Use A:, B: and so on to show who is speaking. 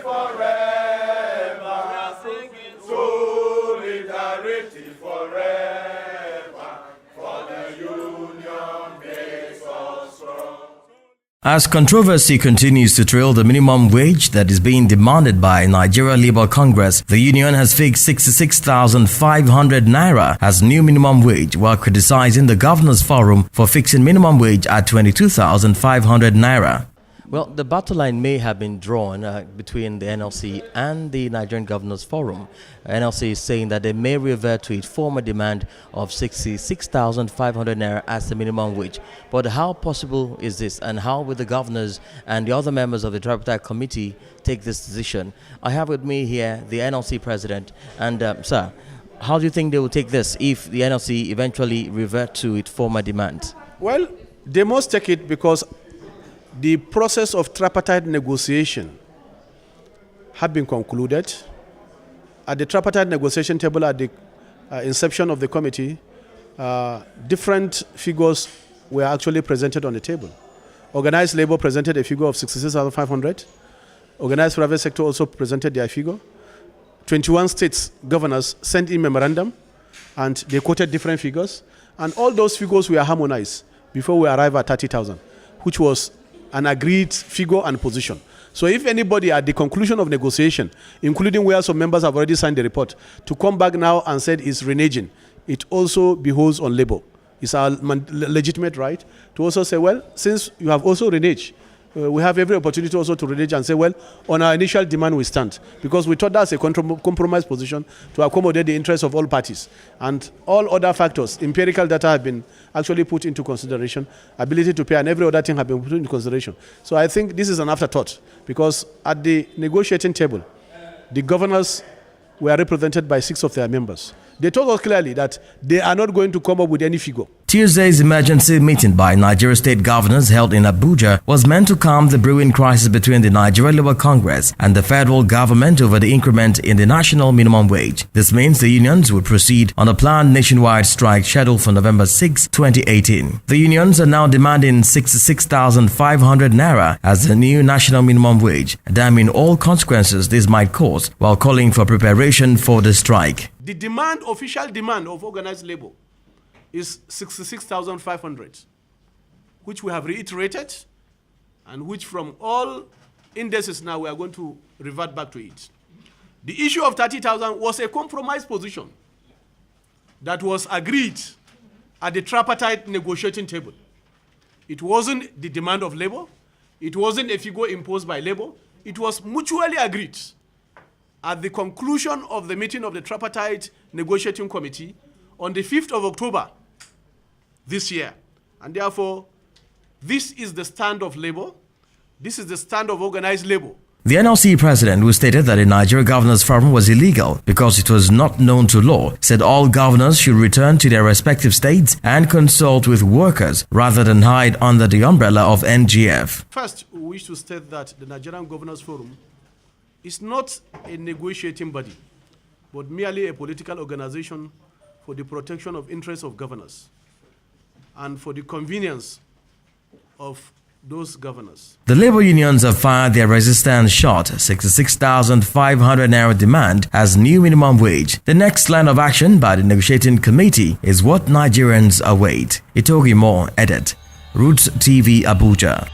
A: forever. Solidarity forever. For the union makes us strong.
B: As controversy continues to trail the minimum wage that is being demanded by Nigeria Labour Congress, the union has fixed 66,500 naira as new minimum wage while criticizing the Governors Forum for fixing minimum wage at 22,500 naira. Well, the battle line may have been drawn between the NLC and the Nigerian Governors Forum. NLC is saying that they may revert to its former demand of 66,500 naira as the minimum wage. But how possible is this, and how will the governors and the other members of the tripartite committee take this decision? I have with me here the NLC president. And sir, how do you think they will take this if the NLC eventually revert to its former demand?
C: Well, they must take it because the process of tripartite negotiation had been concluded. At the tripartite negotiation table at the inception of the committee, different figures were actually presented on the table. Organized labor presented a figure of 66,500. Organized private sector also presented their figure. 21 states governors sent in memorandum and they quoted different figures. And all those figures were harmonized before we arrive at 30,000, which was an agreed figure and position. So if anybody at the conclusion of negotiation, including where some members have already signed the report, to come back now and said it's reneging, it also beholds on labor. It's our legitimate right to also say, well, since you have also reneged, we have every opportunity also to renege and say, well, on our initial demand we stand. Because we thought that's a compromise position to accommodate the interests of all parties. And all other factors, empirical data have been actually put into consideration, ability to pay and every other thing have been put into consideration. So I think this is an afterthought because at the negotiating table, the governors were represented by 6 of their members. They told us clearly that they are not going to come up with any figure.
B: Tuesday's emergency meeting by Nigeria state governors held in Abuja was meant to calm the brewing crisis between the Nigeria Labour Congress and the federal government over the increment in the national minimum wage. This means the unions will proceed on a planned nationwide strike scheduled for November 6, 2018. The unions are now demanding 66,500 naira as the new national minimum wage, damning all consequences this might cause while calling for preparation for the strike.
C: The demand, official demand of organized labor is 66,500, which we have reiterated and which from all indices now we are going to revert back to it. The issue of 30,000 was a compromise position that was agreed at the tripartite negotiating table. It wasn't the demand of labor. It wasn't a figure imposed by labor. It was mutually agreed at the conclusion of the meeting of the tripartite negotiating committee on the 5th of October this year. And therefore, this is the stand of labor. This is the stand of organized labor.
B: The NLC president, who stated that the Nigeria Governors Forum was illegal because it was not known to law, said all governors should return to their respective states and consult with workers rather than hide under the umbrella of NGF.
C: First, we wish to state that the Nigerian Governors Forum is not a negotiating body, but merely a political organization for the protection of interests of governors and for the convenience of those governors.
B: The labor unions have fired their resistance shot, 66,500 naira demand as new minimum wage. The next line of action by the negotiating committee is what Nigerians await. Itogi Moore, edit. Roots TV, Abuja.